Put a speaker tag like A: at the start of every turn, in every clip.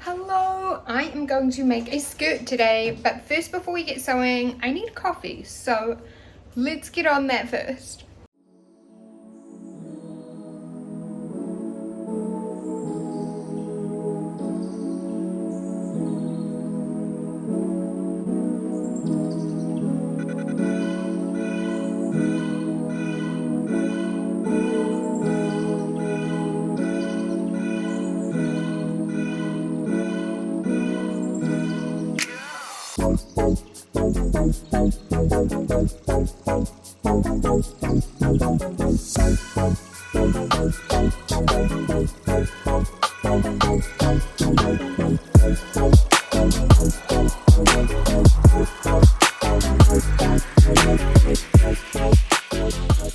A: Hello, I am going to make a skirt today, but first before we get sewing, I need coffee, so let's get on that first.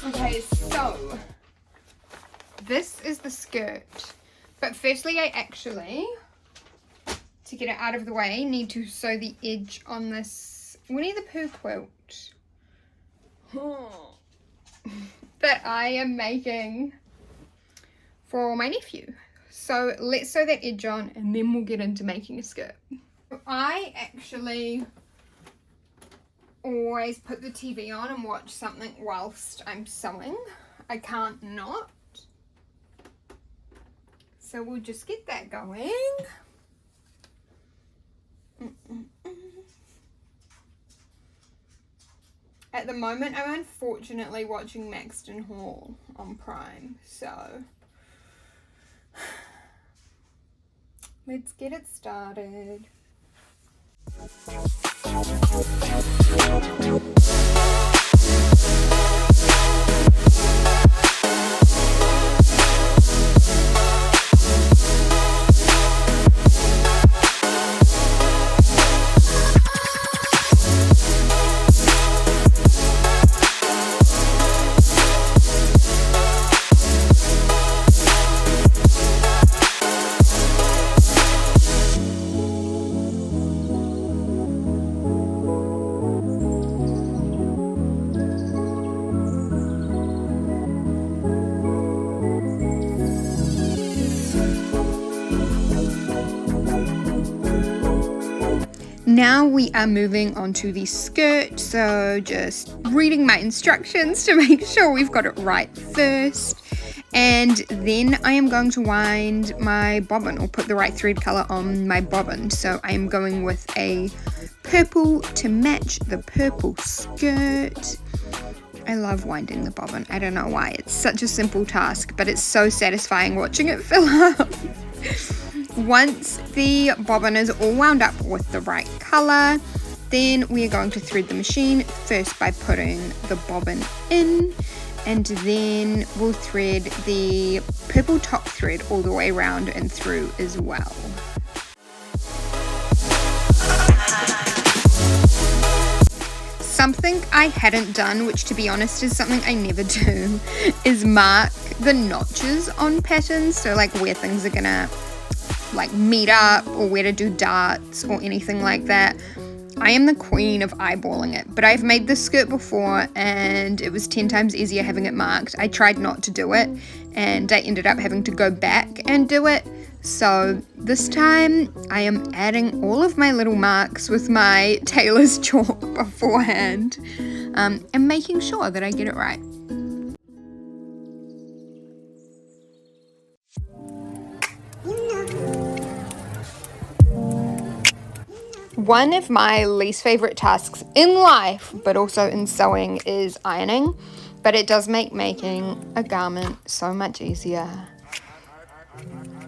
A: Okay, so this is the skirt, but firstly to get it out of the way, need to sew the edge on this Winnie the Pooh quilt that I am making for my nephew. So let's sew that edge on and then we'll get into making a skirt. I actually always put the TV on and watch something whilst I'm sewing. I can't not. So we'll just get that going. At the moment, I'm unfortunately watching Maxton Hall on Prime, so let's get it started. Now we are moving on to the skirt, so just reading my instructions to make sure we've got it right first. And then I am going to wind my bobbin, or put the right thread colour on my bobbin. So I am going with a purple to match the purple skirt. I love winding the bobbin. I don't know why. It's such a simple task, but it's so satisfying watching it fill up. Once the bobbin is all wound up with the right colour, then we are going to thread the machine, first by putting the bobbin in, and then we'll thread the purple top thread all the way around and through as well. Something I hadn't done, which to be honest is something I never do, is mark the notches on patterns, so like where things are gonna like meet up or where to do darts or anything like that. I am the queen of eyeballing it, but I've made this skirt before and it was 10 times easier having it marked. I tried not to do it and I ended up having to go back and do it. So this time I am adding all of my little marks with my tailor's chalk beforehand and making sure that I get it right. One of my least favorite tasks in life, but also in sewing, is ironing, but it does make making a garment so much easier.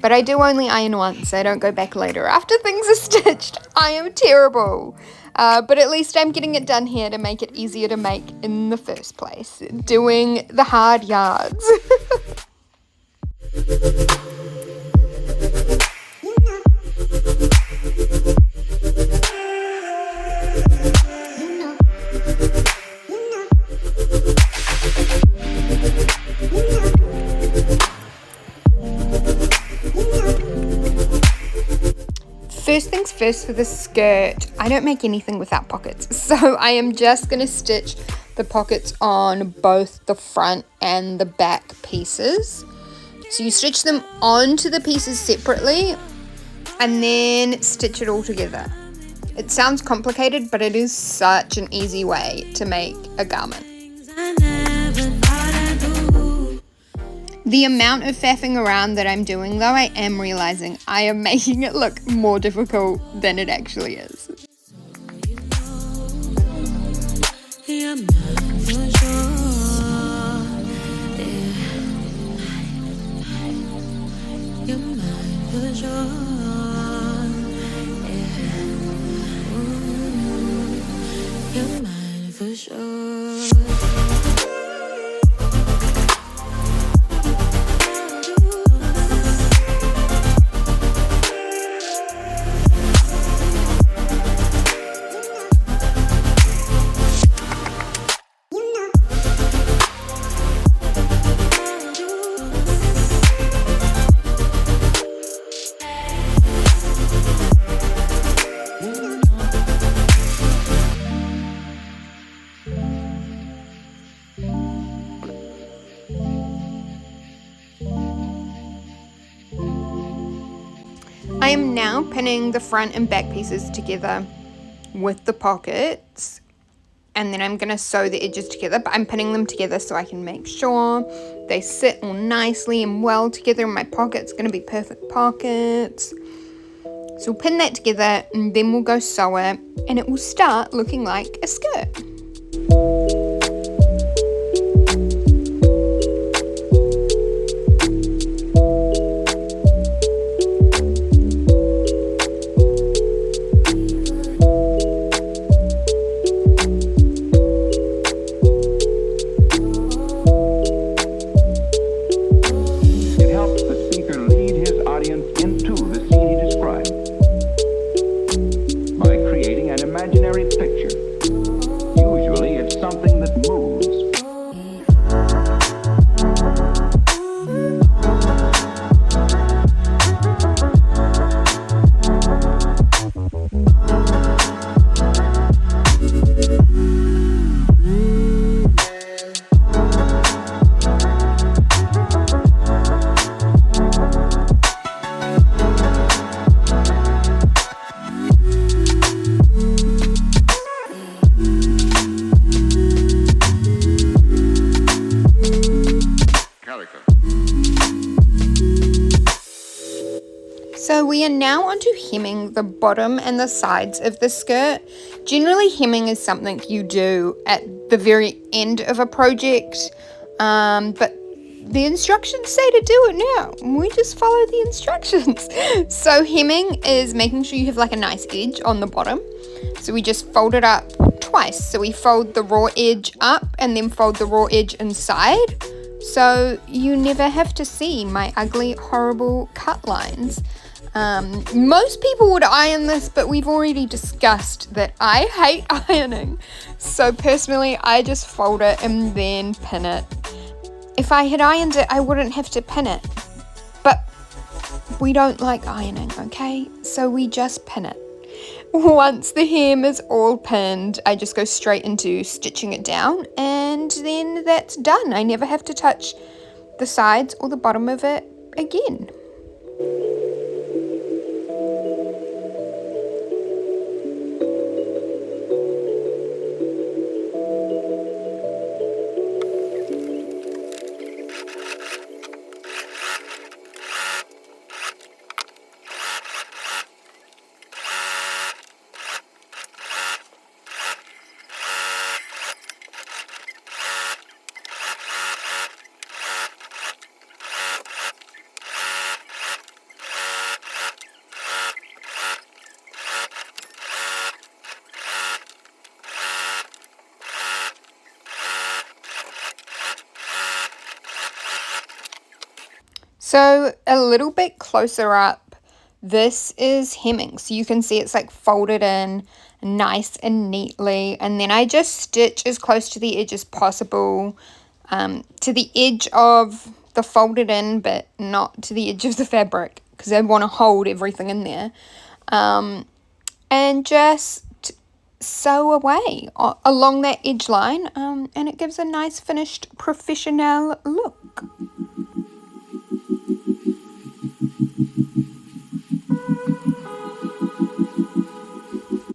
A: But I do only iron once, I don't go back later after things are stitched. I am terrible. But at least I'm getting it done here to make it easier to make in the first place. Doing the hard yards. First things first for the skirt, I don't make anything without pockets, so I am just going to stitch the pockets on both the front and the back pieces. So you stitch them onto the pieces separately, and then stitch it all together. It sounds complicated, but it is such an easy way to make a garment. The amount of faffing around that I'm doing, though, I am realizing I am making it look more difficult than it actually is. I am now pinning the front and back pieces together with the pockets, and then I'm going to sew the edges together, but I'm pinning them together so I can make sure they sit all nicely and well together in my pockets. Going to be perfect pockets. So we'll pin that together and then we'll go sew it, and it will start looking like a skirt. So we are now onto hemming the bottom and the sides of the skirt. Generally, hemming is something you do at the very end of a project, but the instructions say to do it now. We just follow the instructions. So hemming is making sure you have like a nice edge on the bottom. So we just fold it up twice. So we fold the raw edge up and then fold the raw edge inside. So you never have to see my ugly, horrible cut lines. Most people would iron this, but we've already discussed that I hate ironing. So personally, I just fold it and then pin it. If I had ironed it, I wouldn't have to pin it. But we don't like ironing, okay? So we just pin it. Once the hem is all pinned, I just go straight into stitching it down, and then that's done. I never have to touch the sides or the bottom of it again. So a little bit closer up, this is hemming. So you can see it's like folded in nice and neatly. And then I just stitch as close to the edge as possible, to the edge of the folded in, but not to the edge of the fabric, because I want to hold everything in there. And just sew away along that edge line, and it gives a nice finished professional look.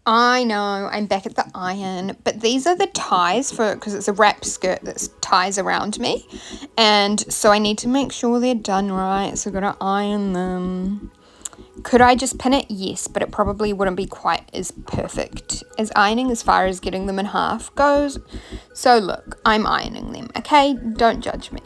A: I know, I'm back at the iron, but these are the ties because it's a wrap skirt that's ties around me, and so I need to make sure they're done right, so I've got to iron them. Could I just pin it? Yes, but it probably wouldn't be quite as perfect as ironing as far as getting them in half goes. So look, I'm ironing them, okay? Don't judge me.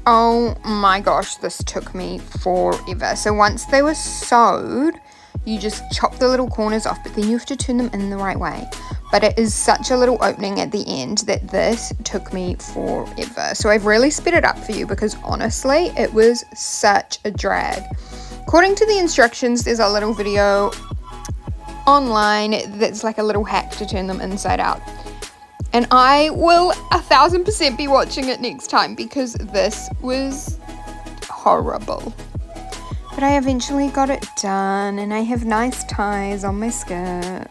A: Oh my gosh, this took me forever. So once they were sewed, you just chop the little corners off, but then you have to turn them in the right way. But it is such a little opening at the end that this took me forever. So I've really sped it up for you because honestly, it was such a drag. According to the instructions, there's a little video online that's like a little hack to turn them inside out. And I will 1000% be watching it next time because this was horrible. But I eventually got it done and I have nice ties on my skirt.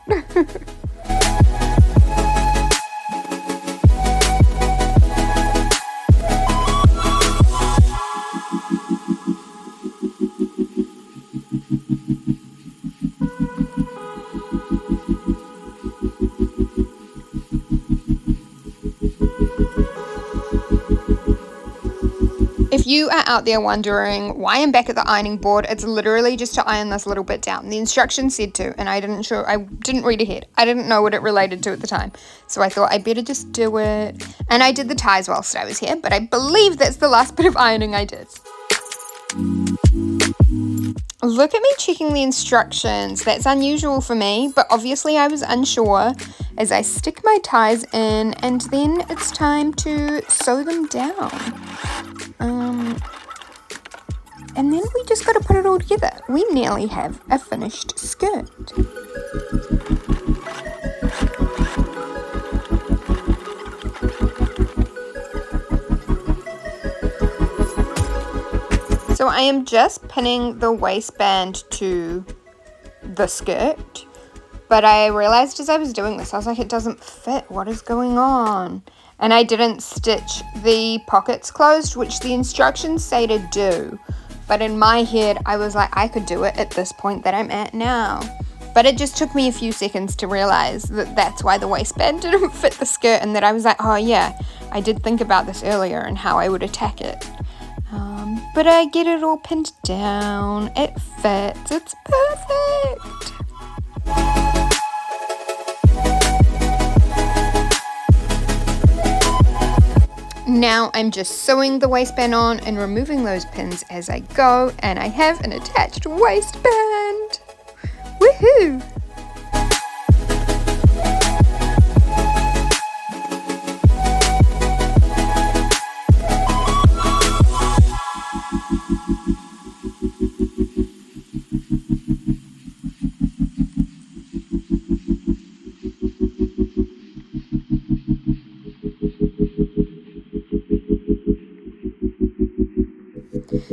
A: If you are out there wondering why I'm back at the ironing board, it's literally just to iron this little bit down. The instructions said to, and I didn't read ahead. I didn't know what it related to at the time. So I thought I better just do it. And I did the ties whilst I was here, but I believe that's the last bit of ironing I did. Look at me checking the instructions. That's unusual for me, but obviously I was unsure as I stick my ties in and then it's time to sew them down. And then we just got to put it all together. We nearly have a finished skirt. So I am just pinning the waistband to the skirt, but I realized as I was doing this, I was like, it doesn't fit. What is going on? And I didn't stitch the pockets closed, which the instructions say to do. But in my head, I was like, I could do it at this point that I'm at now. But it just took me a few seconds to realize that that's why the waistband didn't fit the skirt, and that I was like, oh yeah, I did think about this earlier and how I would attack it. But I get it all pinned down. It fits. It's perfect. Now I'm just sewing the waistband on and removing those pins as I go, and I have an attached waistband. Woohoo!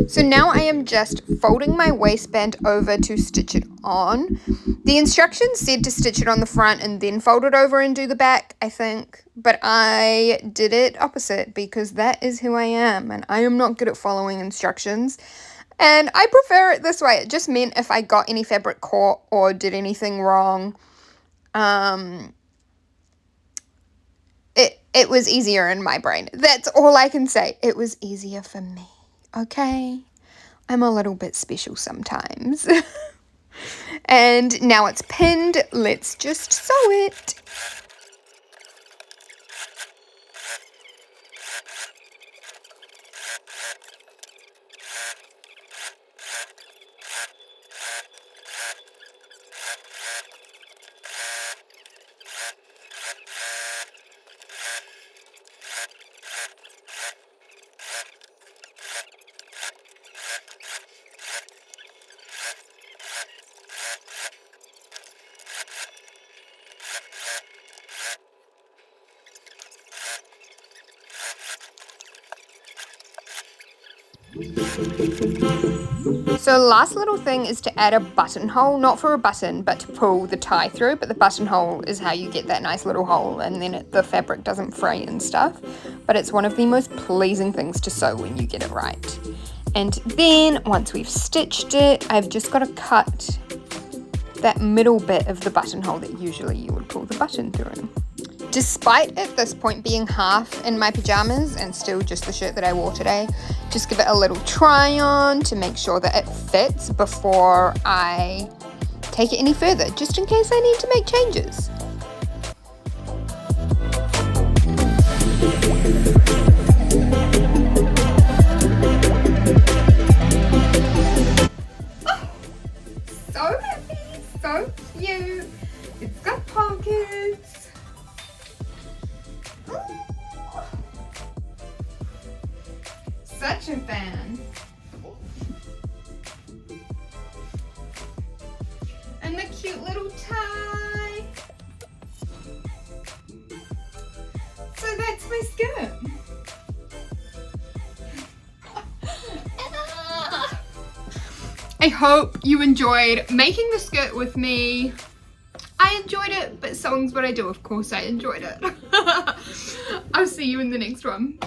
A: So now I am just folding my waistband over to stitch it on. The instructions said to stitch it on the front and then fold it over and do the back, I think. But I did it opposite because that is who I am, and I am not good at following instructions. And I prefer it this way. It just meant if I got any fabric caught or did anything wrong, it was easier in my brain. That's all I can say. It was easier for me. Okay? I'm a little bit special sometimes. And now it's pinned. Let's just sew it. So last little thing is to add a buttonhole, not for a button, but to pull the tie through. But the buttonhole is how you get that nice little hole, and then the fabric doesn't fray and stuff. But it's one of the most pleasing things to sew when you get it right. And then once we've stitched it, I've just got to cut that middle bit of the buttonhole that usually you would pull the button through. Despite at this point being half in my pajamas and still just the shirt that I wore today, just give it a little try on to make sure that it fits before I take it any further, just in case I need to make changes. So happy, so cute. It's got pockets. Such a fan. And the cute little tie. So that's my skirt. I hope you enjoyed making the skirt with me. I enjoyed it, but sewing's what I do. Of course I enjoyed it. I'll see you in the next one.